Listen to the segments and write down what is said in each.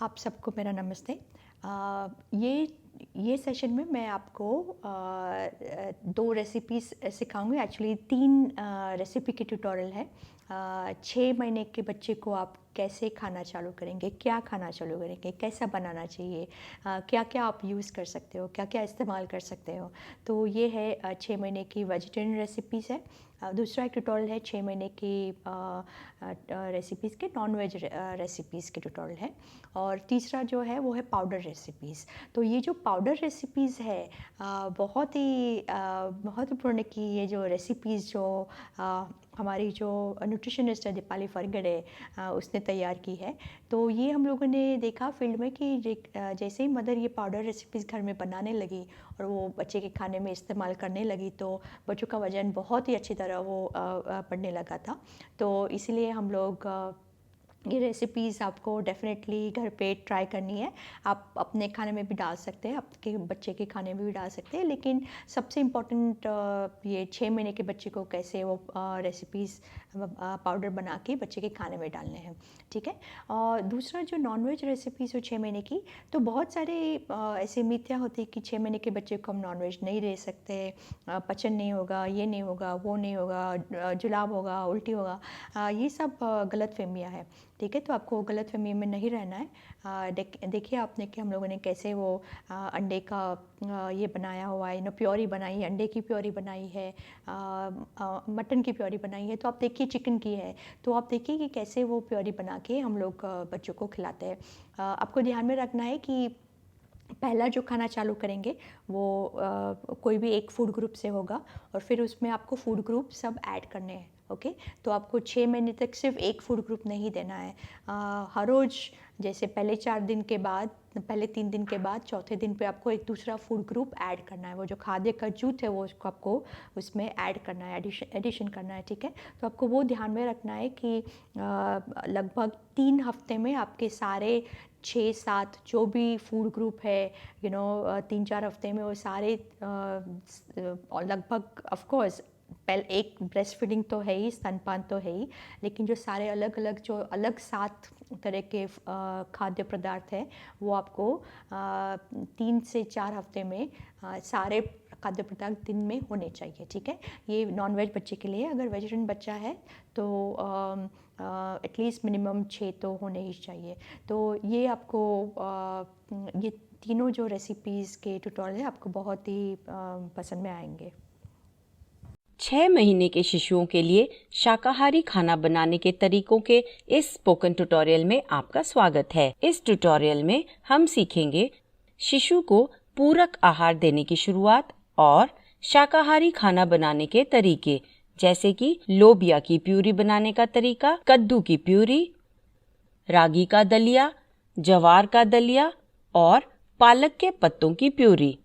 आप सबको मेरा नमस्ते। ये सेशन में मैं आपको 2 रेसिपीज़ सिखाऊँगी। एक्चुअली 3 रेसिपी की ट्यूटोरियल है। 6 महीने के बच्चे को आप कैसे खाना चालू करेंगे, क्या खाना चालू करेंगे, कैसा बनाना चाहिए, क्या-क्या आप यूज़ कर सकते हो, क्या-क्या इस्तेमाल कर सकते हो। तो ये है 6 महीने की वेजिटेरियन रेसिपीज़ है। दूसरा एक ट्यूटोरियल है 6 महीने की रेसिपीज़ के नॉन वेज रेसिपीज़ के ट्यूटोरियल है। और तीसरा जो है वो है पाउडर रेसिपीज़। तो ये जो पाउडर रेसिपीज़ है बहुत ही महत्वपूर्ण है कि ये जो रेसिपीज़ जो हमारी जो न्यूट्रिशनिस्ट है दीपाली फरगड़े उसने तैयार की है। तो ये हम लोगों ने देखा फील्ड में कि जैसे ही मदर ये पाउडर रेसिपीज़ घर में बनाने लगी और वो बच्चे के खाने में इस्तेमाल करने लगी तो बच्चों का वज़न बहुत ही अच्छी तरह वो बढ़ने लगा था। तो इसीलिए हम लोग ये रेसिपीज़ आपको डेफ़िनेटली घर पे ट्राई करनी है। आप अपने खाने में भी डाल सकते हैं, आपके बच्चे के खाने में भी डाल सकते हैं, लेकिन सबसे इम्पोर्टेंट ये 6 महीने के बच्चे को कैसे वो रेसिपीज़ पाउडर बना के बच्चे के खाने में डालने हैं, ठीक है। और दूसरा जो नॉन-वेज रेसिपीज़ हो 6 महीने की, तो बहुत सारे ऐसे मिथ्या होती है कि 6 महीने के बच्चे को हम नॉन-वेज नहीं दे सकते, पचन नहीं होगा, ये नहीं होगा, वो नहीं होगा, जुलाब होगा, उल्टी होगा। ये सब गलतफ़हमियाँ हैं, ठीक है। तो आपको गलतफ़हमी में नहीं रहना है। देखिए आपने कि हम लोगों ने कैसे वो अंडे का ये बनाया हुआ है, प्योरी बनाई है, अंडे की प्योरी बनाई है, मटन की प्योरी बनाई है। तो आप देखिए चिकन की है, तो आप देखिए कि कैसे वो प्योरी बना के हम लोग बच्चों को खिलाते हैं। आपको ध्यान में रखना है कि पहला जो खाना चालू करेंगे वो कोई भी एक फूड ग्रुप से होगा और फिर उसमें आपको फूड ग्रुप सब ऐड करने हैं, ओके। तो आपको 6 महीने तक सिर्फ एक फूड ग्रुप नहीं देना है। हर रोज़ जैसे पहले 4 दिन के बाद, पहले 3 दिन के बाद चौथे दिन पे आपको एक दूसरा फूड ग्रुप ऐड करना है। वो जो खाद्य का जूथ है वो उसको आपको उसमें ऐड करना है, एडिशन करना है, ठीक है। तो आपको वो ध्यान में रखना है कि लगभग 3 हफ्ते में आपके सारे 6-7 जो भी फूड ग्रुप है 3-4 हफ्ते में वो सारे लगभग ऑफ कोर्स पहले एक ब्रेस्ट फीडिंग तो है ही, स्तनपान तो है ही, लेकिन जो सारे अलग अलग जो अलग 7 तरह के खाद्य पदार्थ हैं वो आपको 3 से 4 हफ्ते में सारे खाद्य पदार्थ दिन में होने चाहिए, ठीक है। ये नॉन वेज बच्चे के लिए। अगर वेजिटेरियन बच्चा है तो एटलीस्ट मिनिमम 6 तो होने ही चाहिए। तो ये आपको ये तीनों जो रेसिपीज़ के ट्यूटोरियल है आपको बहुत ही पसंद में आएंगे। 6 महीने के शिशुओं के लिए शाकाहारी खाना बनाने के तरीकों के इस स्पोकन ट्यूटोरियल में आपका स्वागत है। इस ट्यूटोरियल में हम सीखेंगे शिशु को पूरक आहार देने की शुरुआत और शाकाहारी खाना बनाने के तरीके, जैसे कि लोबिया की प्यूरी बनाने का तरीका, कद्दू की प्यूरी, रागी का दलिया, जवार का दलिया और पालक के पत्तों की प्यूरी।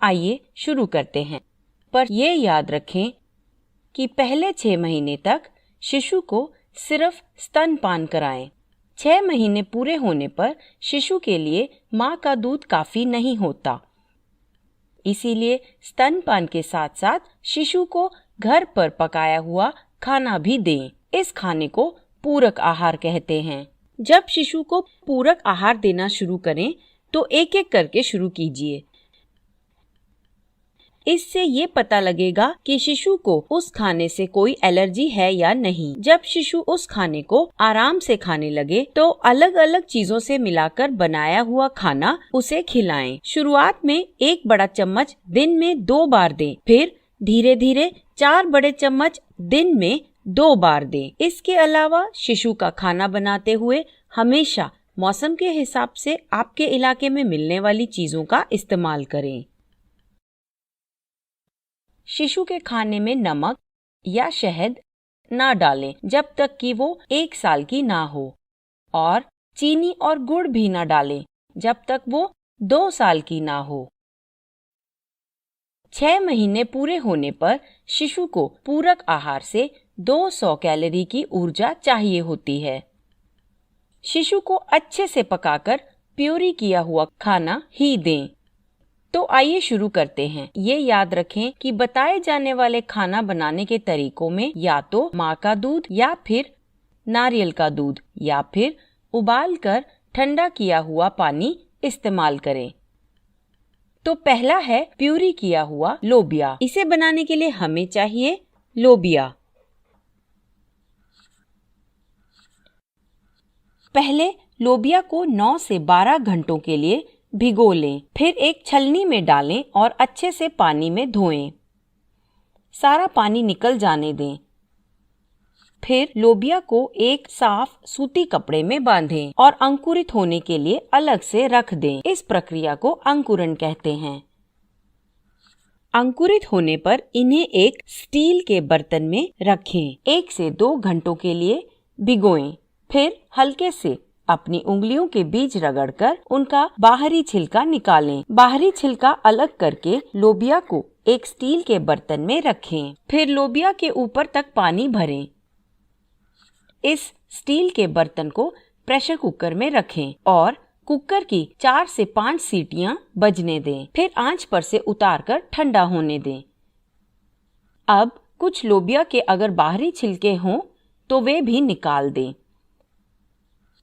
आइए शुरू करते हैं। पर ये याद रखें कि पहले 6 महीने तक शिशु को सिर्फ स्तनपान कराएं। 6 महीने पूरे होने पर शिशु के लिए माँ का दूध काफी नहीं होता, इसीलिए स्तनपान के साथ साथ शिशु को घर पर पकाया हुआ खाना भी दें। इस खाने को पूरक आहार कहते हैं। जब शिशु को पूरक आहार देना शुरू करें तो एक एक करके शुरू कीजिए। इससे ये पता लगेगा कि शिशु को उस खाने से कोई एलर्जी है या नहीं। जब शिशु उस खाने को आराम से खाने लगे तो अलग अलग चीजों से मिलाकर बनाया हुआ खाना उसे खिलाएं। शुरुआत में 1 बड़ा चम्मच दिन में 2 बार दें, फिर धीरे धीरे 4 बड़े चम्मच दिन में 2 बार दें। इसके अलावा शिशु का खाना बनाते हुए हमेशा मौसम के हिसाब से आपके इलाके में मिलने वाली चीजों का इस्तेमाल करें। शिशु के खाने में नमक या शहद ना डालें जब तक कि वो 1 साल की ना हो, और चीनी और गुड़ भी ना डालें जब तक वो 2 साल की ना हो। 6 महीने पूरे होने पर शिशु को पूरक आहार से 200 कैलोरी की ऊर्जा चाहिए होती है। शिशु को अच्छे से पकाकर प्यूरी किया हुआ खाना ही दें। तो आइए शुरू करते हैं। ये याद रखें कि बताए जाने वाले खाना बनाने के तरीकों में या तो माँ का दूध या फिर नारियल का दूध या फिर उबालकर ठंडा किया हुआ पानी इस्तेमाल करें। तो पहला है प्यूरी किया हुआ लोबिया। इसे बनाने के लिए हमें चाहिए लोबिया। पहले लोबिया को 9 से 12 घंटों के लिए भिगो लें, फिर एक छलनी में डालें और अच्छे से पानी में धोएं। सारा पानी निकल जाने दें। फिर लोबिया को एक साफ सूती कपड़े में बांधें और अंकुरित होने के लिए अलग से रख दें। इस प्रक्रिया को अंकुरण कहते हैं। अंकुरित होने पर इन्हें एक स्टील के बर्तन में रखें। 1 से 2 घंटों के लिए भिगोएं। फिर हल्के से अपनी उंगलियों के बीच रगड़कर उनका बाहरी छिलका निकालें। बाहरी छिलका अलग करके लोबिया को एक स्टील के बर्तन में रखें। फिर लोबिया के ऊपर तक पानी भरें। इस स्टील के बर्तन को प्रेशर कुकर में रखें और कुकर की 4 से 5 सीटियां बजने दें। फिर आंच पर से उतारकर ठंडा होने दें। अब कुछ लोबिया के अगर बाहरी छिलके हों तो वे भी निकाल दें।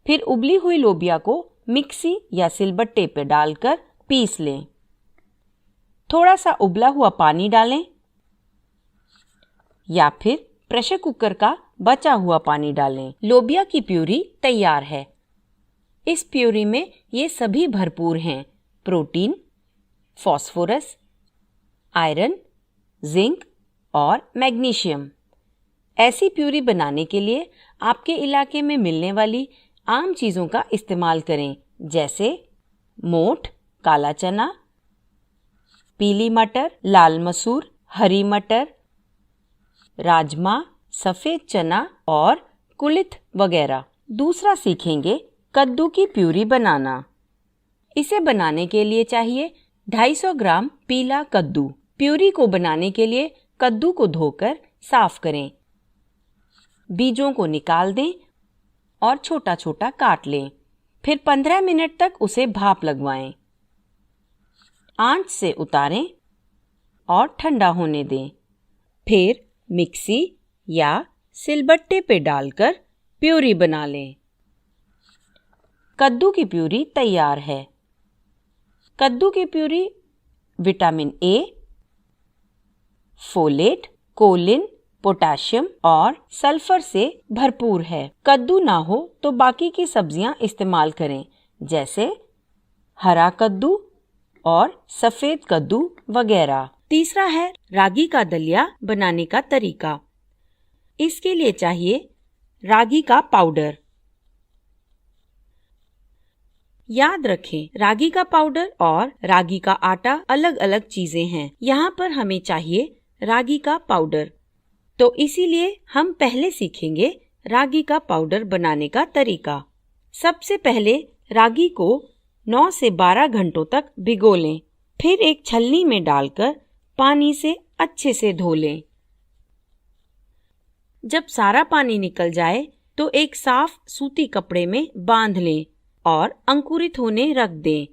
फिर उबली हुई लोबिया को मिक्सी या सिलबट्टे पर डालकर पीस लें। थोड़ा सा उबला हुआ पानी डालें या फिर प्रेशर कुकर का बचा हुआ पानी डालें। लोबिया की प्यूरी तैयार है। इस प्यूरी में ये सभी भरपूर हैं: प्रोटीन, फास्फोरस, आयरन, जिंक और मैग्नीशियम। ऐसी प्यूरी बनाने के लिए आपके इलाके में मिलने वाली आम चीज़ों का इस्तेमाल करें, जैसे मोठ, काला चना, पीली मटर, लाल मसूर, हरी मटर, राजमा, सफ़ेद चना और कुलिथ वगैरह। दूसरा सीखेंगे कद्दू की प्यूरी बनाना। इसे बनाने के लिए चाहिए 250 ग्राम पीला कद्दू। प्यूरी को बनाने के लिए कद्दू को धोकर साफ करें। बीजों को निकाल दें और छोटा छोटा काट लें। फिर 15 मिनट तक उसे भाप लगवाएं। आंच से उतारें और ठंडा होने दें। फिर मिक्सी या सिलबट्टे पे डालकर प्यूरी बना लें। कद्दू की प्यूरी तैयार है। कद्दू की puree vitamin A, folate, choline, potassium और सल्फर से भरपूर है। कद्दू ना हो तो बाकी की सब्जियां इस्तेमाल करें, जैसे हरा कद्दू और सफेद कद्दू वगैरह। तीसरा है रागी का दलिया बनाने का तरीका। इसके लिए चाहिए रागी का पाउडर। याद रखें, रागी का पाउडर और रागी का आटा अलग अलग चीजें हैं। यहाँ पर हमें चाहिए रागी का पाउडर, तो इसीलिए हम पहले सीखेंगे रागी का पाउडर बनाने का तरीका। सबसे पहले रागी को 9 से 12 घंटों तक भिगो लें। फिर एक छलनी में डालकर पानी से अच्छे से धो लें। जब सारा पानी निकल जाए तो एक साफ सूती कपड़े में बांध लें और अंकुरित होने रख दें।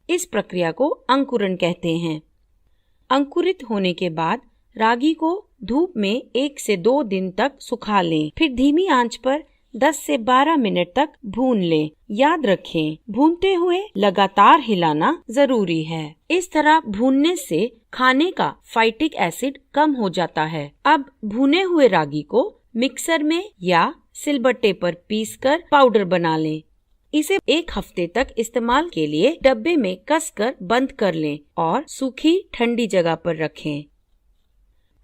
इस प्रक्रिया को अंकुरण कहते हैं। अंकुरित होने के बाद रागी को धूप में 1 से 2 दिन तक सुखा लें। फिर धीमी आंच पर 10 से 12 मिनट तक भून लें। याद रखें, भूनते हुए लगातार हिलाना जरूरी है। इस तरह भूनने से खाने का फाइटिक एसिड कम हो जाता है। अब भुने हुए रागी को मिक्सर में या सिलबट्टे पर पीसकर पाउडर बना लें। इसे 1 हफ्ते तक इस्तेमाल के लिए डब्बे में कसकर बंद कर लें और सूखी ठंडी जगह पर रखें।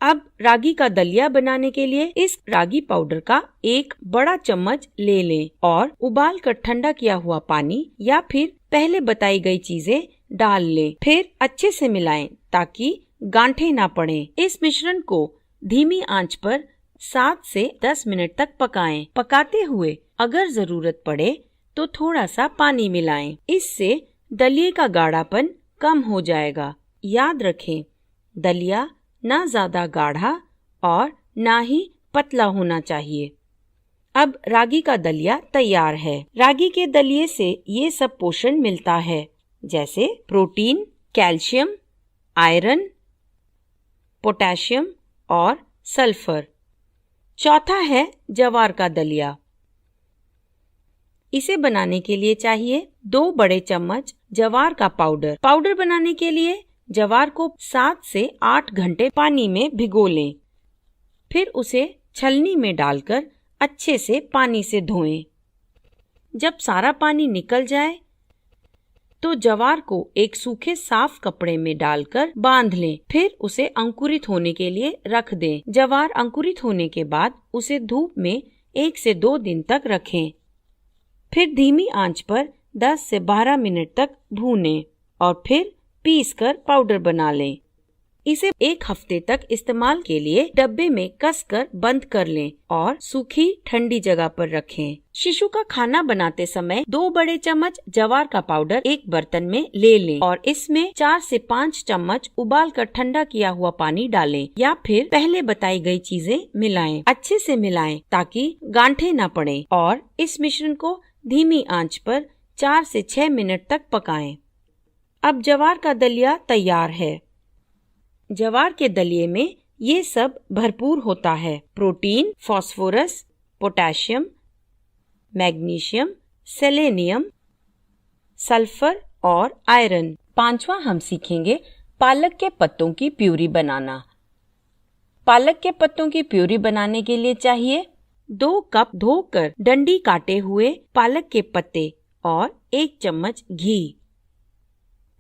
अब रागी का दलिया बनाने के लिए इस रागी पाउडर का 1 बड़ा चम्मच ले लें और उबाल कर ठंडा किया हुआ पानी या फिर पहले बताई गई चीजें डाल लें। फिर अच्छे से मिलाएं ताकि गांठें ना पड़ें। इस मिश्रण को धीमी आंच पर 7 से 10 मिनट तक पकाएं। पकाते हुए अगर जरूरत पड़े तो थोड़ा सा पानी मिलाएं। इससे दलिये का गाढ़ापन कम हो जाएगा। याद रखें, दलिया ना ज्यादा गाढ़ा और ना ही पतला होना चाहिए। अब रागी का दलिया तैयार है। रागी के दलिये से ये सब पोषण मिलता है, जैसे प्रोटीन, कैल्शियम, आयरन, पोटेशियम और सल्फर। चौथा है ज्वार का दलिया। इसे बनाने के लिए चाहिए 2 बड़े चम्मच जवार का पाउडर। पाउडर बनाने के लिए जवार को 7 से 8 घंटे पानी में भिगो लें। फिर उसे छलनी में डालकर अच्छे से पानी से धोएं। जब सारा पानी निकल जाए तो जवार को एक सूखे साफ कपड़े में डालकर बांध लें। फिर उसे अंकुरित होने के लिए रख दें। जवार अंकुरित होने के बाद उसे धूप में 1 से 2 दिन तक रखें। फिर धीमी आंच पर 10 से 12 मिनट तक भूनें और फिर पीस कर पाउडर बना लें। इसे 1 हफ्ते तक इस्तेमाल के लिए डब्बे में कसकर बंद कर लें और सूखी ठंडी जगह पर रखें। शिशु का खाना बनाते समय 2 बड़े चम्मच जवार का पाउडर एक बर्तन में ले लें और इसमें 4 से 5 चम्मच उबाल कर ठंडा किया हुआ पानी डालें या फिर पहले बताई गई चीजें मिलाएं। अच्छे से मिलाएं ताकि गांठें न पड़े और इस मिश्रण को धीमी आंच पर 4 से 6 मिनट तक पकाएं। अब जवार का दलिया तैयार है। जवार के दलिये में ये सब भरपूर होता है। Protein, phosphorus, potassium, magnesium, selenium, sulphur और आयरन। 5वां हम सीखेंगे पालक के पत्तों की प्यूरी बनाना। पालक के पत्तों की प्यूरी बनाने के लिए चाहिए 2 कप धोकर डंडी काटे हुए पालक के पत्ते और 1 चम्मच घी।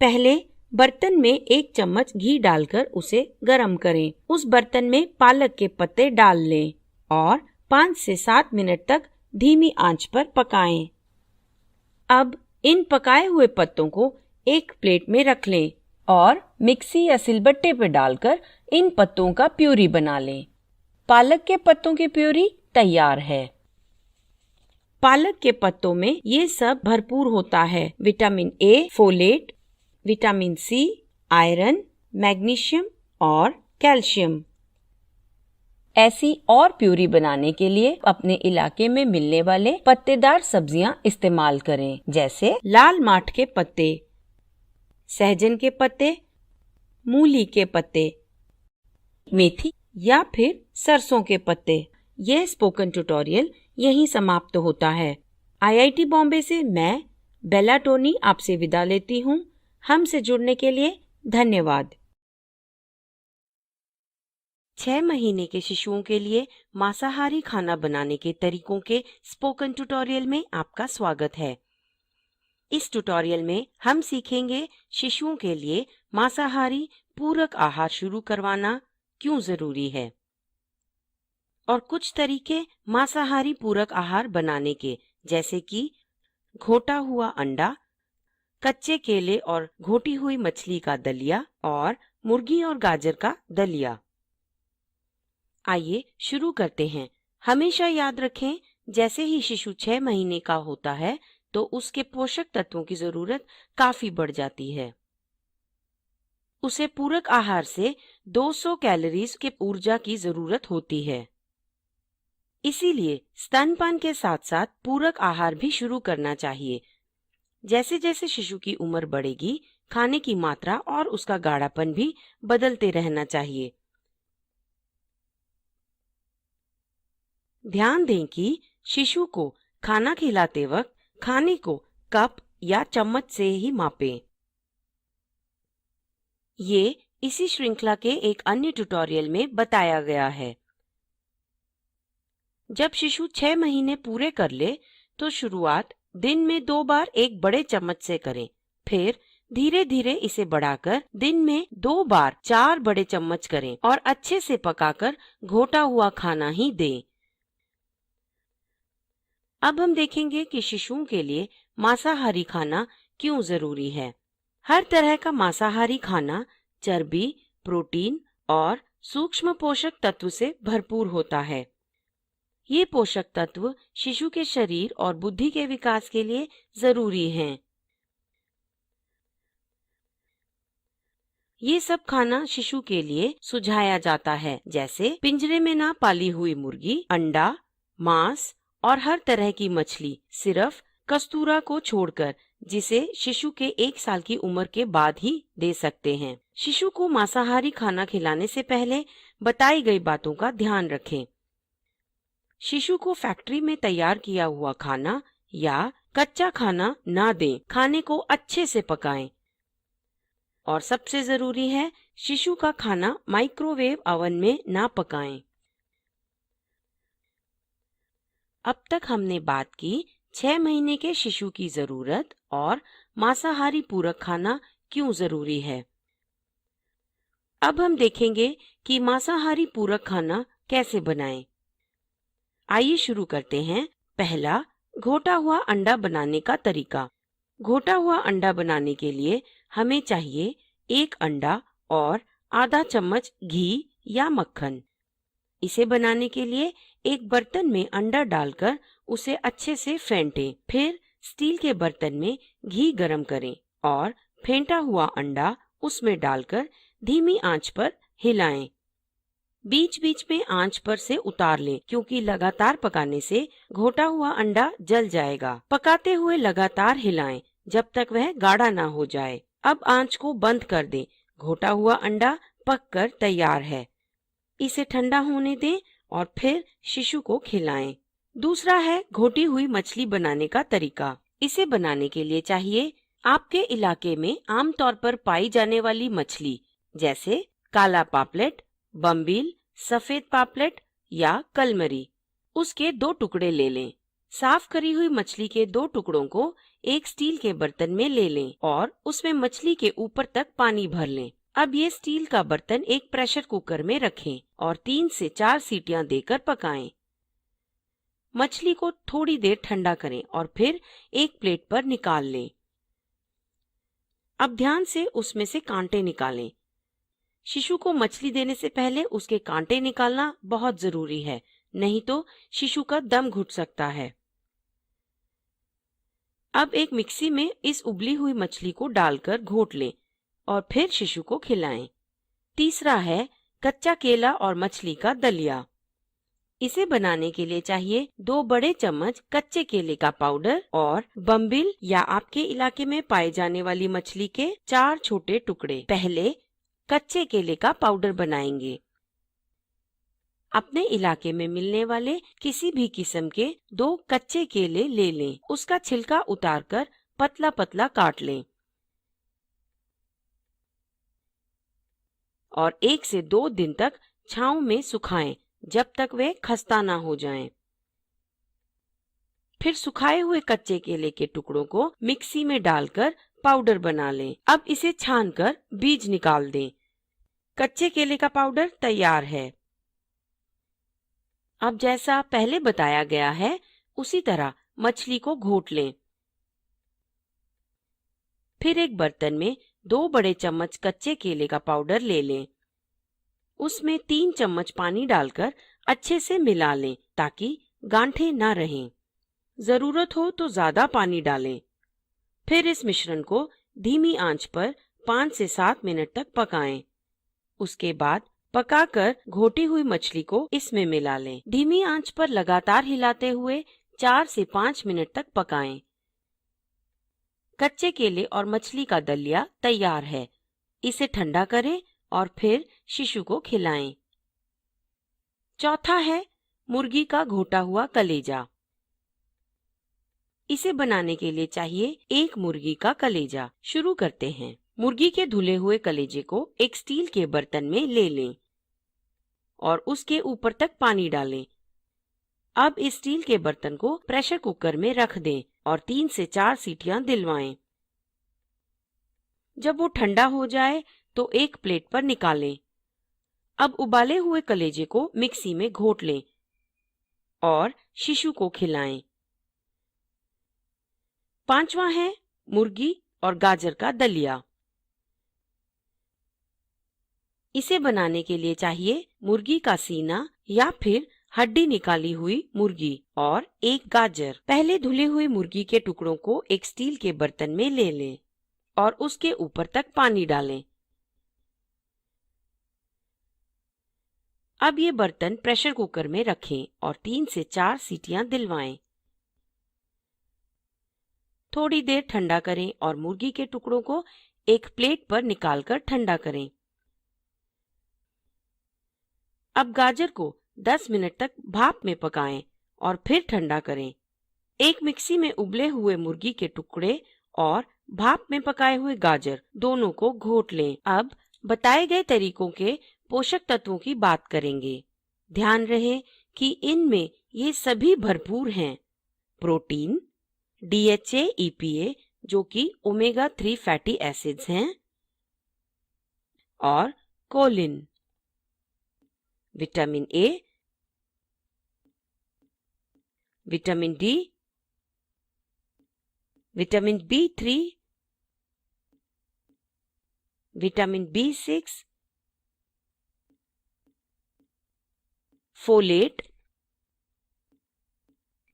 पहले बर्तन में 1 चम्मच घी डालकर उसे गरम करें। उस बर्तन में पालक के पत्ते डाल लें और 5 से 7 मिनट तक धीमी आंच पर पकाएं। अब इन पकाए हुए पत्तों को एक प्लेट में रख लें और मिक्सी या सिलबट्टे पर डालकर इन पत्तों का प्यूरी बना लें। पालक के पत्तों की प्यूरी तैयार है। पालक के पत्तों में ये सब भरपूर होता है। Vitamin A, folate, vitamin C, iron, magnesium और कैल्शियम। ऐसी और प्यूरी बनाने के लिए अपने इलाके में मिलने वाले पत्तेदार सब्जियां इस्तेमाल करें, जैसे लाल माठ के पत्ते, सहजन के पत्ते, मूली के पत्ते, मेथी या फिर सरसों के पत्ते। यह स्पोकन ट्यूटोरियल यहीं समाप्त होता है। IIT बॉम्बे से मैं बेला टोनी आपसे विदा लेती हूँ। हमसे जुड़ने के लिए धन्यवाद। 6 महीने के शिशुओं के लिए मांसाहारी खाना बनाने के तरीकों के स्पोकन ट्यूटोरियल में आपका स्वागत है। इस ट्यूटोरियल में हम सीखेंगे शिशुओं के लिए मांसाहारी पूरक आहार शुरू करवाना क्यों जरूरी है और कुछ तरीके मांसाहारी पूरक आहार बनाने के, जैसे कि घोटा हुआ अंडा, कच्चे केले और घोटी हुई मछली का दलिया और मुर्गी और गाजर का दलिया। आइए शुरू करते हैं। हमेशा याद रखें, जैसे ही शिशु 6 महीने का होता है तो उसके पोषक तत्वों की जरूरत काफी बढ़ जाती है। उसे पूरक आहार से 200 कैलोरीज के ऊर्जा की जरूरत होती है। इसीलिए स्तनपान के साथ साथ पूरक आहार भी शुरू करना चाहिए। जैसे जैसे शिशु की उम्र बढ़ेगी, खाने की मात्रा और उसका गाढ़ापन भी बदलते रहना चाहिए। ध्यान दें कि शिशु को खाना खिलाते वक्त खाने को कप या चम्मच से ही मापें। ये इसी श्रृंखला के एक अन्य ट्यूटोरियल में बताया गया है। जब शिशु 6 महीने पूरे कर ले तो शुरुआत दिन में 2 बार 1 बड़े चम्मच से करें। फिर धीरे धीरे इसे बढ़ाकर दिन में 2 बार 4 बड़े चम्मच करें और अच्छे से पकाकर घोटा हुआ खाना ही दें। अब हम देखेंगे कि शिशुओं के लिए मांसाहारी खाना क्यों जरूरी है। हर तरह का मांसाहारी खाना चर्बी, प्रोटीन और सूक्ष्म पोषक तत्व से भरपूर होता है। ये पोषक तत्व शिशु के शरीर और बुद्धि के विकास के लिए जरूरी हैं। ये सब खाना शिशु के लिए सुझाया जाता है, जैसे पिंजरे में ना पाली हुई मुर्गी, अंडा, मांस और हर तरह की मछली, सिर्फ कस्तूरा को छोड़कर, जिसे शिशु के 1 साल की उम्र के बाद ही दे सकते हैं। शिशु को मांसाहारी खाना खिलाने से पहले बताई गई बातों का ध्यान रखें। शिशु को फैक्ट्री में तैयार किया हुआ खाना या कच्चा खाना ना दें, खाने को अच्छे से पकाएं। और सबसे जरूरी है, शिशु का खाना माइक्रोवेव ओवन में ना पकाएं। अब तक हमने बात की 6 महीने के शिशु की जरूरत और मांसाहारी पूरक खाना क्यों जरूरी है। अब हम देखेंगे कि मांसाहारी पूरक खाना कैसे बनाएं। आइए शुरू करते हैं। पहला, घोटा हुआ अंडा बनाने का तरीका। घोटा हुआ अंडा बनाने के लिए हमें चाहिए 1 अंडा और आधा चम्मच घी या मक्खन। इसे बनाने के लिए एक बर्तन में अंडा डालकर उसे अच्छे से फेंटें। फिर स्टील के बर्तन में घी गरम करें और फेंटा हुआ अंडा उसमें डालकर धीमी आंच पर हिलाएं। बीच बीच में आंच पर से उतार लें, क्योंकि लगातार पकाने से घोटा हुआ अंडा जल जाएगा। पकाते हुए लगातार हिलाएं जब तक वह गाढ़ा ना हो जाए। अब आंच को बंद कर दें। घोटा हुआ अंडा पककर तैयार है। इसे ठंडा होने दें और फिर शिशु को खिलाएं। दूसरा है घोटी हुई मछली बनाने का तरीका। इसे बनाने के लिए चाहिए आपके इलाके में आमतौर पर पाई जाने वाली मछली, जैसे काला पापलेट, बम्बील, सफेद पापलेट या कलमरी। उसके 2 टुकड़े ले लें। साफ करी हुई मछली के 2 टुकड़ों को एक स्टील के बर्तन में ले लें और उसमें मछली के ऊपर तक पानी भर लें। अब ये स्टील का बर्तन एक प्रेशर कुकर में रखें और 3 से 4 सीटियां देकर पकाएं। मछली को थोड़ी देर ठंडा करें और फिर एक प्लेट पर निकाल लें। अब ध्यान से उसमें से कांटे निकालें। शिशु को मछली देने से पहले उसके कांटे निकालना बहुत जरूरी है, नहीं तो शिशु का दम घुट सकता है। अब एक मिक्सी में इस उबली हुई मछली को डालकर घोट लें और फिर शिशु को खिलाएं। तीसरा है कच्चा केला और मछली का दलिया। इसे बनाने के लिए चाहिए 2 बड़े चम्मच कच्चे केले का पाउडर और बम्बिल या आपके इलाके में पाए जाने वाली मछली के 4 छोटे टुकड़े। पहले कच्चे केले का पाउडर बनाएंगे। अपने इलाके में मिलने वाले किसी भी किस्म के 2 कच्चे केले ले लें। उसका छिलका उतारकर पतला पतला काट लें और 1 से 2 दिन तक छांव में सुखाएं, जब तक वे खस्ता ना हो जाएं। फिर सुखाए हुए कच्चे केले के टुकड़ों को मिक्सी में डालकर पाउडर बना लें। अब इसे छानकर बीज निकाल दें। कच्चे केले का पाउडर तैयार है। अब जैसा पहले बताया गया है, उसी तरह मछली को घोट लें। फिर एक बर्तन में 2 बड़े चम्मच कच्चे केले का पाउडर ले लें। उसमें 3 चम्मच पानी डालकर अच्छे से मिला लें, ताकि गांठें ना रहें। जरूरत हो तो ज्यादा पानी डालें। फिर इस मिश्रण को धीमी आंच पर 5 से 7 मिनट तक पकाएं। उसके बाद पकाकर घोटी हुई मछली को इसमें मिला लें। धीमी आंच पर लगातार हिलाते हुए 4 से 5 मिनट तक पकाएं। कच्चे केले और मछली का दलिया तैयार है। इसे ठंडा करें और फिर शिशु को खिलाएं। चौथा है मुर्गी का घोटा हुआ कलेजा। इसे बनाने के लिए चाहिए 1 मुर्गी का कलेजा। शुरू करते हैं। मुर्गी के धुले हुए कलेजे को एक स्टील के बर्तन में ले लें और उसके ऊपर तक पानी डालें। अब इस स्टील के बर्तन को प्रेशर कुकर में रख दें और 3 से 4 सीटियां दिलवाएं। जब वो ठंडा हो जाए तो एक प्लेट पर निकालें। अब उबाले हुए कलेजे को मिक्सी में घोट लें और शिशु को खिलाएं। पांचवा है मुर्गी और गाजर का दलिया। इसे बनाने के लिए चाहिए मुर्गी का सीना या फिर हड्डी निकाली हुई मुर्गी और 1 गाजर। पहले धुली हुई मुर्गी के टुकड़ों को एक स्टील के बर्तन में ले लें और उसके ऊपर तक पानी डालें। अब ये बर्तन प्रेशर कुकर में रखें और 3 से 4 सीटियां दिलवाएं। थोड़ी देर ठंडा करें और मुर्गी के टुकड़ों को एक प्लेट पर निकालकर ठंडा करें। अब गाजर को 10 मिनट तक भाप में पकाएं और फिर ठंडा करें। एक मिक्सी में उबले हुए मुर्गी के टुकड़े और भाप में पकाए हुए गाजर दोनों को घोट लें। अब बताए गए तरीकों के पोषक तत्वों की बात करेंगे। ध्यान रहे कि इनमें ये सभी भरपूर हैं। प्रोटीन, DHA, EPA जो कि ओमेगा 3 फैटी एसिड्स हैं, और choline, vitamin A, vitamin D, vitamin B3, vitamin B6, folate,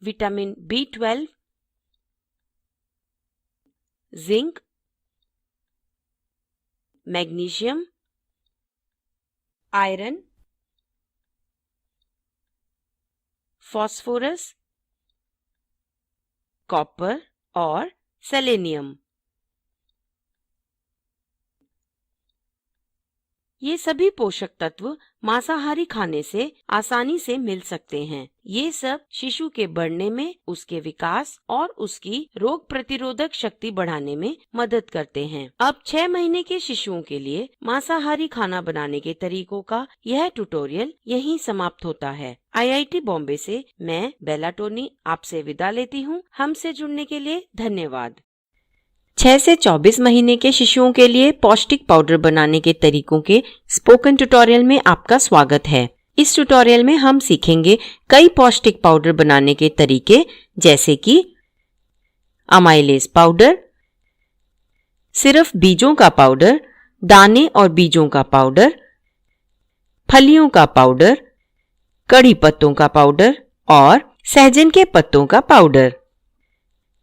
vitamin B12, zinc, magnesium, iron, phosphorus, copper और सेलेनियम। ये सभी पोषक तत्व मांसाहारी खाने से आसानी से मिल सकते हैं। ये सब शिशु के बढ़ने में, उसके विकास और उसकी रोग प्रतिरोधक शक्ति बढ़ाने में मदद करते हैं। अब 6 महीने के शिशुओं के लिए मांसाहारी खाना बनाने के तरीकों का यह ट्यूटोरियल यहीं समाप्त होता है। IIT बॉम्बे से मैं बेला टोनी आपसे विदा लेती हूँ। हमसे जुड़ने के लिए धन्यवाद। 6 से 24 महीने के शिशुओं के लिए पौष्टिक पाउडर बनाने के तरीकों के स्पोकन ट्यूटोरियल में आपका स्वागत है। इस ट्यूटोरियल में हम सीखेंगे कई पौष्टिक पाउडर बनाने के तरीके, जैसे कि अमाइलेज पाउडर, सिर्फ बीजों का पाउडर, दाने और बीजों का पाउडर, फलियों का पाउडर, कड़ी पत्तों का पाउडर और सहजन के पत्तों का पाउडर।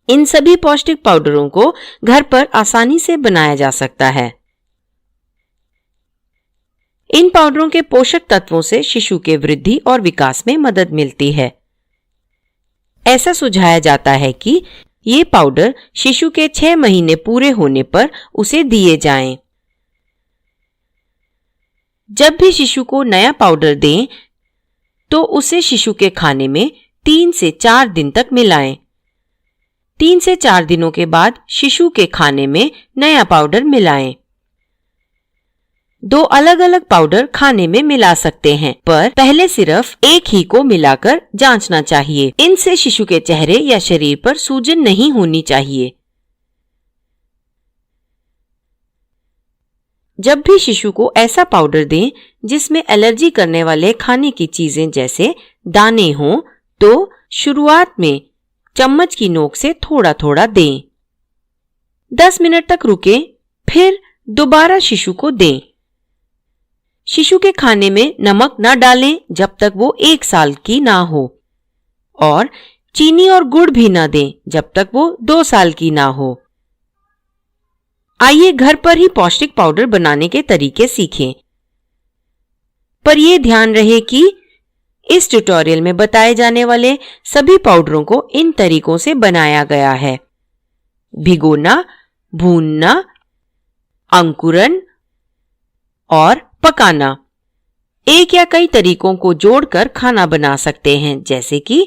इन सभी पौष्टिक पाउडरों को घर पर आसानी से बनाया जा सकता है। इन पाउडरों के पोषक तत्वों से शिशु के वृद्धि और विकास में मदद मिलती है। ऐसा सुझाया जाता है कि ये पाउडर शिशु के 6 महीने पूरे होने पर उसे दिए जाएं। जब भी शिशु को नया पाउडर दें, तो उसे शिशु के खाने में 3 से 4 दिन तक मिलाएं। 3 से 4 दिनों के बाद शिशु के खाने में नया पाउडर मिलाएं। 2 अलग-अलग पाउडर खाने में मिला सकते हैं, पर पहले सिर्फ एक ही को मिलाकर जांचना चाहिए। इनसे शिशु के चेहरे या शरीर पर सूजन नहीं होनी चाहिए। जब भी शिशु को ऐसा पाउडर दें जिसमें एलर्जी करने वाले खाने की चीजें जैसे दाने हों, तो शुरुआत में चम्मच की नोक से थोड़ा थोड़ा दें। 10 मिनट तक रुकें, फिर दोबारा शिशु को दें। शिशु के खाने में नमक न डालें जब तक वो 1 साल की ना हो, और चीनी और गुड़ भी न दें जब तक वो 2 साल की ना हो। आइए घर पर ही पौष्टिक पाउडर बनाने के तरीके सीखें। पर यह ध्यान रहे कि इस ट्यूटोरियल में बताए जाने वाले सभी पाउडरों को इन तरीकों से बनाया गया है: भिगोना, भूनना, अंकुरन और पकाना। एक या कई तरीकों को जोड़कर खाना बना सकते हैं, जैसे कि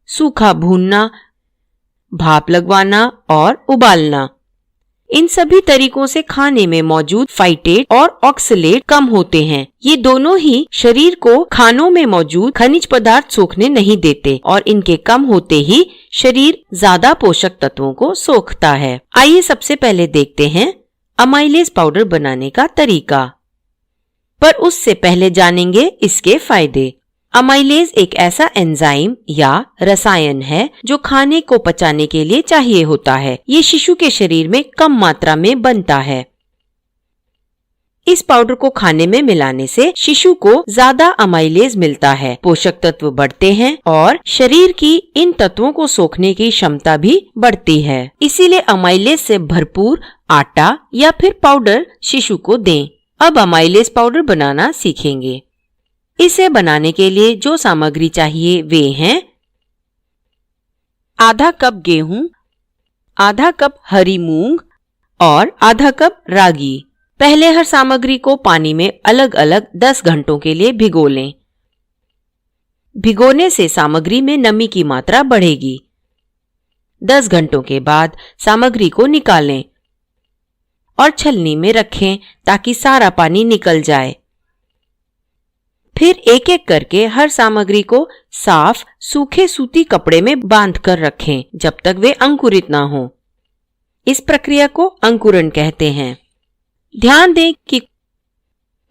सूखा भूनना, भाप लगवाना और उबालना। इन सभी तरीकों से खाने में मौजूद फाइटेट और ऑक्सलेट कम होते हैं। ये दोनों ही शरीर को खानों में मौजूद खनिज पदार्थ सोखने नहीं देते, और इनके कम होते ही शरीर ज्यादा पोषक तत्वों को सोखता है। आइए सबसे पहले देखते हैं अमाइलेज पाउडर बनाने का तरीका। पर उससे पहले जानेंगे इसके फायदे। अमाइलेज एक ऐसा एंजाइम या रसायन है जो खाने को पचाने के लिए चाहिए होता है। ये शिशु के शरीर में कम मात्रा में बनता है। इस पाउडर को खाने में मिलाने से शिशु को ज्यादा अमाइलेज मिलता है, पोषक तत्व बढ़ते हैं और शरीर की इन तत्वों को सोखने की क्षमता भी बढ़ती है। इसीलिए अमाइलेज से भरपूर आटा या फिर पाउडर शिशु को दें। अब अमाइलेज पाउडर बनाना सीखेंगे। इसे बनाने के लिए जो सामग्री चाहिए वे हैं: आधा कप गेहूं, आधा कप हरी मूंग और आधा कप रागी। पहले हर सामग्री को पानी में अलग अलग 10 घंटों के लिए भिगो लें। भिगोने से सामग्री में नमी की मात्रा बढ़ेगी। 10 घंटों के बाद सामग्री को निकालें और छलनी में रखें ताकि सारा पानी निकल जाए। फिर एक एक करके हर सामग्री को साफ सूखे सूती कपड़े में बांध कर रखें जब तक वे अंकुरित ना हो। इस प्रक्रिया को अंकुरण कहते हैं। ध्यान दें कि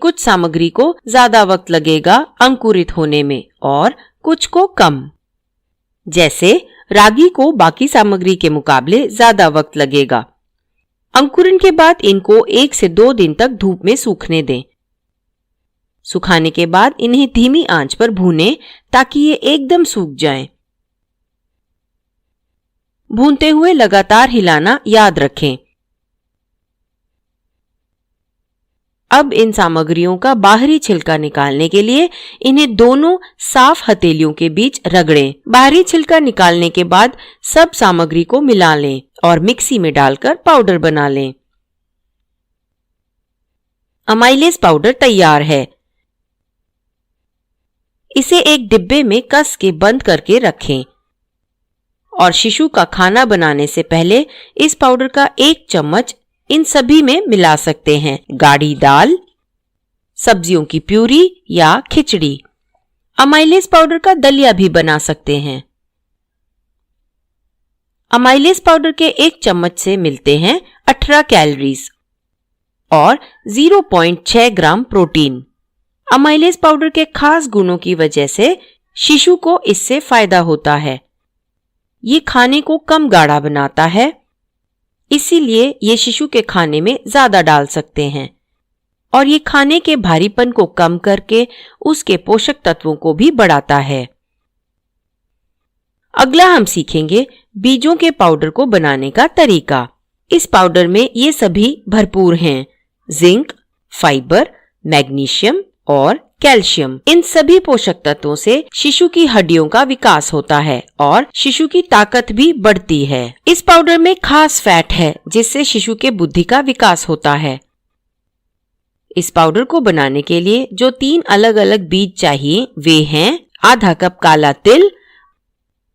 कुछ सामग्री को ज्यादा वक्त लगेगा अंकुरित होने में और कुछ को कम। जैसे रागी को बाकी सामग्री के मुकाबले ज्यादा वक्त लगेगा। अंकुरण के बाद इनको 1 से 2 दिन तक धूप में सूखने दें। सुखाने के बाद इन्हें धीमी आंच पर भूनें ताकि ये एकदम सूख जाएं। भूनते हुए लगातार हिलाना याद रखें। अब इन सामग्रियों का बाहरी छिलका निकालने के लिए इन्हें दोनों साफ हथेलियों के बीच रगड़ें। बाहरी छिलका निकालने के बाद सब सामग्री को मिला लें और मिक्सी में डालकर पाउडर बना लें। अमाइलेज पाउडर तैयार है। इसे एक डिब्बे में कस के बंद करके रखें और शिशु का खाना बनाने से पहले इस पाउडर का 1 चम्मच इन सभी में मिला सकते हैं। गाढ़ी दाल, सब्जियों की प्यूरी या खिचड़ी। अमाइलेज पाउडर का दलिया भी बना सकते हैं। अमाइलेज पाउडर के 1 चम्मच से मिलते हैं 18 कैलोरीज और 0.6 ग्राम प्रोटीन। अमाइलेज पाउडर के खास गुणों की वजह से शिशु को इससे फायदा होता है। ये खाने को कम गाढ़ा बनाता है, इसीलिए ये शिशु के खाने में ज्यादा डाल सकते हैं और ये खाने के भारीपन को कम करके उसके पोषक तत्वों को भी बढ़ाता है। अगला हम सीखेंगे बीजों के पाउडर को बनाने का तरीका। इस पाउडर में ये सभी भरपूर हैं। जिंक, फाइबर, मैग्नीशियम और कैल्शियम। इन सभी पोषक तत्वों से शिशु की हड्डियों का विकास होता है और शिशु की ताकत भी बढ़ती है। इस पाउडर में खास फैट है जिससे शिशु के बुद्धि का विकास होता है। इस पाउडर को बनाने के लिए जो 3 अलग अलग बीज चाहिए वे हैं आधा कप काला तिल,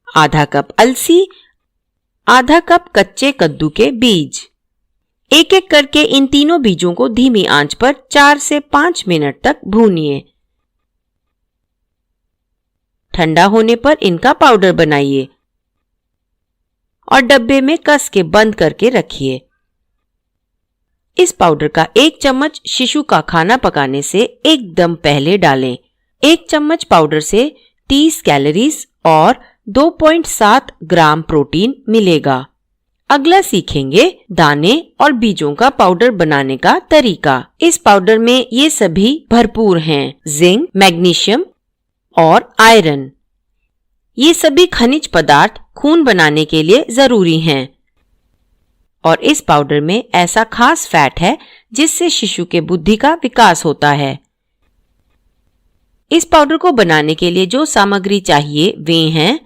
आधा कप अलसी, आधा कप कच्चे कद्दू के बीज। एक एक करके इन तीनों बीजों को धीमी आंच पर 4 से 5 मिनट तक भूनिए। ठंडा होने पर इनका पाउडर बनाइए और डब्बे में कस के बंद करके रखिए। इस पाउडर का 1 चम्मच शिशु का खाना पकाने से एकदम पहले डालें। 1 चम्मच पाउडर से 30 कैलोरीज और 2.7 ग्राम प्रोटीन मिलेगा। अगला सीखेंगे दाने और बीजों का पाउडर बनाने का तरीका। इस पाउडर में ये सभी भरपूर हैं। जिंक, मैग्नीशियम और आयरन। ये सभी खनिज पदार्थ खून बनाने के लिए जरूरी हैं और इस पाउडर में ऐसा खास फैट है जिससे शिशु के बुद्धि का विकास होता है। इस पाउडर को बनाने के लिए जो सामग्री चाहिए वे हैं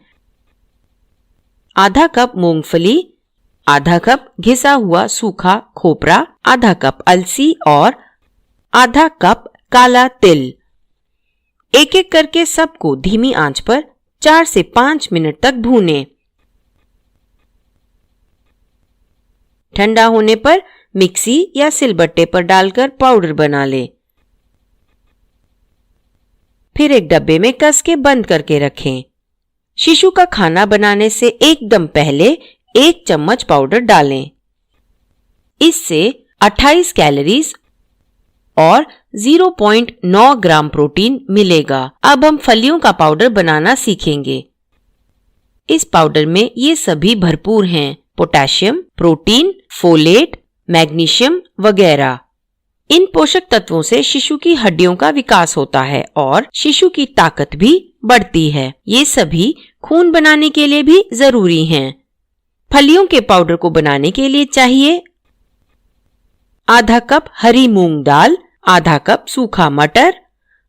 आधा कप मूंगफली, आधा कप घिसा हुआ सूखा खोपरा, आधा कप अलसी और आधा कप काला तिल। एक एक करके सबको धीमी आंच पर 4 से 5 मिनट तक भूनें। ठंडा होने पर मिक्सी या सिलबट्टे पर डालकर पाउडर बना लें। फिर एक डब्बे में कस के बंद करके रखें। शिशु का खाना बनाने से एकदम पहले 1 चम्मच पाउडर डालें। इससे 28 कैलोरीज और 0.9 ग्राम प्रोटीन मिलेगा। अब हम फलियों का पाउडर बनाना सीखेंगे। इस पाउडर में ये सभी भरपूर हैं। पोटेशियम, प्रोटीन, फोलेट, मैग्नीशियम वगैरह। इन पोषक तत्वों से शिशु की हड्डियों का विकास होता है और शिशु की ताकत भी बढ़ती है। ये सभी खून बनाने के लिए भी जरूरी हैं। फलियों के पाउडर को बनाने के लिए चाहिए आधा कप हरी मूंग दाल, आधा कप सूखा मटर,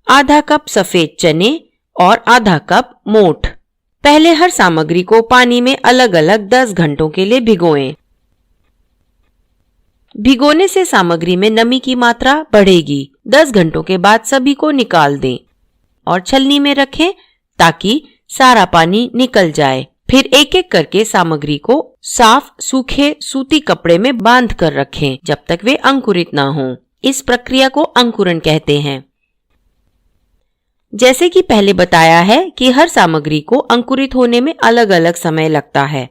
आधा कप सफेद चने और आधा कप मोठ। पहले हर सामग्री को पानी में अलग अलग 10 घंटों के लिए भिगोएं। भिगोने से सामग्री में नमी की मात्रा बढ़ेगी। 10 घंटों के बाद सभी को निकाल दें और छलनी में रखें ताकि सारा पानी निकल जाए। फिर एक एक करके सामग्री को साफ सूखे सूती कपड़े में बांध कर रखें जब तक वे अंकुरित ना हों। इस प्रक्रिया को अंकुरण कहते हैं। जैसे कि पहले बताया है कि हर सामग्री को अंकुरित होने में अलग अलग समय लगता है।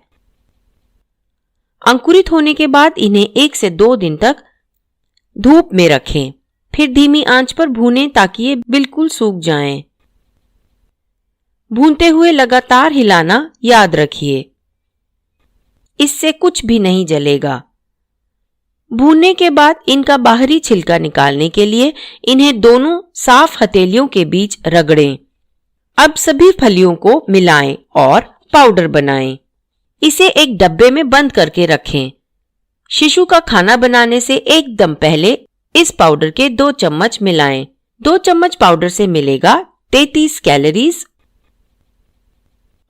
अंकुरित होने के बाद इन्हें 1 से 2 दिन तक धूप में रखें, फिर धीमी आंच पर भूनें ताकि ये बिल्कुल सूख जाएं। भूनते हुए लगातार हिलाना याद रखिए, इससे कुछ भी नहीं जलेगा। भूनने के बाद इनका बाहरी छिलका निकालने के लिए इन्हें दोनों साफ हथेलियों के बीच रगड़ें। अब सभी फलियों को मिलाएं और पाउडर बनाएं। इसे एक डब्बे में बंद करके रखें। शिशु का खाना बनाने से एकदम पहले इस पाउडर के 2 चम्मच मिलाएं। 2 चम्मच पाउडर से मिलेगा 33 कैलोरीज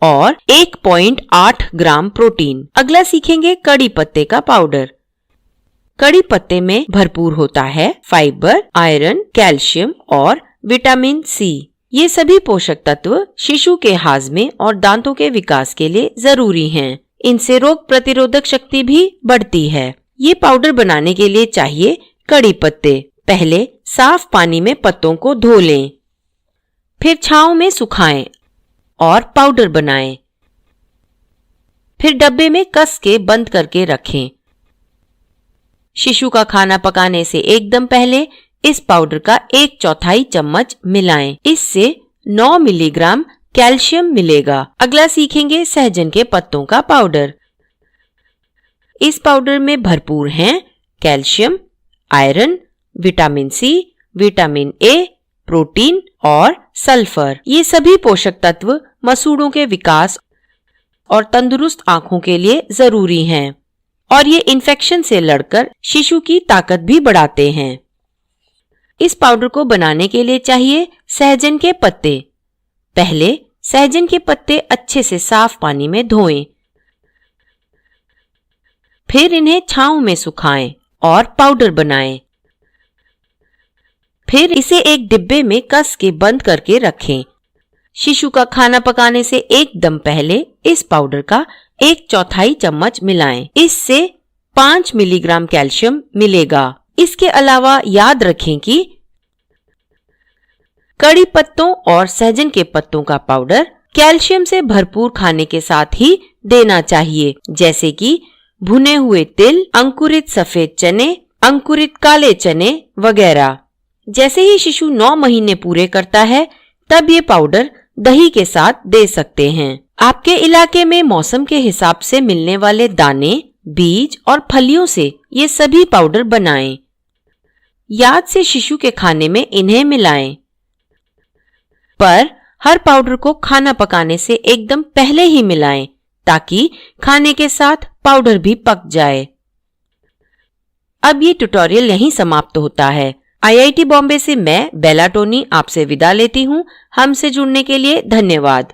और 1.8 ग्राम प्रोटीन। अगला सीखेंगे कड़ी पत्ते का पाउडर। कड़ी पत्ते में भरपूर होता है फाइबर, आयरन, कैल्शियम और विटामिन सी। ये सभी पोषक तत्व शिशु के हाजमे और दांतों के विकास के लिए जरूरी हैं। इनसे रोग प्रतिरोधक शक्ति भी बढ़ती है। ये पाउडर बनाने के लिए चाहिए कड़ी पत्ते। पहले साफ पानी में पत्तों को धो लें, फिर छांव में सुखाएं और पाउडर बनाएं। फिर डब्बे में कस के बंद करके रखें। शिशु का खाना पकाने से एकदम पहले इस पाउडर का 1/4 चम्मच मिलाएं। इससे 9 मिलीग्राम कैल्शियम मिलेगा। अगला सीखेंगे सहजन के पत्तों का पाउडर। इस पाउडर में भरपूर हैं calcium, iron, vitamin C, vitamin A, protein और सल्फर। ये सभी पोषक तत्व मसूड़ों के विकास और तंदुरुस्त आंखों के लिए जरूरी हैं और ये इन्फेक्शन से लड़कर शिशु की ताकत भी बढ़ाते हैं। इस पाउडर को बनाने के लिए चाहिए सहजन के पत्ते। पहले सहजन के पत्ते अच्छे से साफ पानी में धोएं, फिर इन्हें छांव में सुखाएं और पाउडर बनाएं। फिर इसे एक डिब्बे में कस के बंद करके रखें। शिशु का खाना पकाने से एकदम पहले इस पाउडर का 1/4 चम्मच मिलाएं। इससे 5 मिलीग्राम कैल्शियम मिलेगा। इसके अलावा याद रखें कि कड़ी पत्तों और सहजन के पत्तों का पाउडर कैल्शियम से भरपूर खाने के साथ ही देना चाहिए, जैसे कि भुने हुए तिल, अंकुरित सफेद चने, अंकुरित काले चने वगैरह। जैसे ही शिशु 9 महीने पूरे करता है तब ये पाउडर दही के साथ दे सकते हैं। आपके इलाके में मौसम के हिसाब से मिलने वाले दाने, बीज और फलियों से ये सभी पाउडर बनाएं। याद से शिशु के खाने में इन्हें मिलाएं, पर हर पाउडर को खाना पकाने से एकदम पहले ही मिलाएं ताकि खाने के साथ पाउडर भी पक जाए। अब ये ट्यूटोरियल यहीं समाप्त होता है। IIT बॉम्बे से मैं बेला टोनी आपसे विदा लेती हूँ। हमसे जुड़ने के लिए धन्यवाद।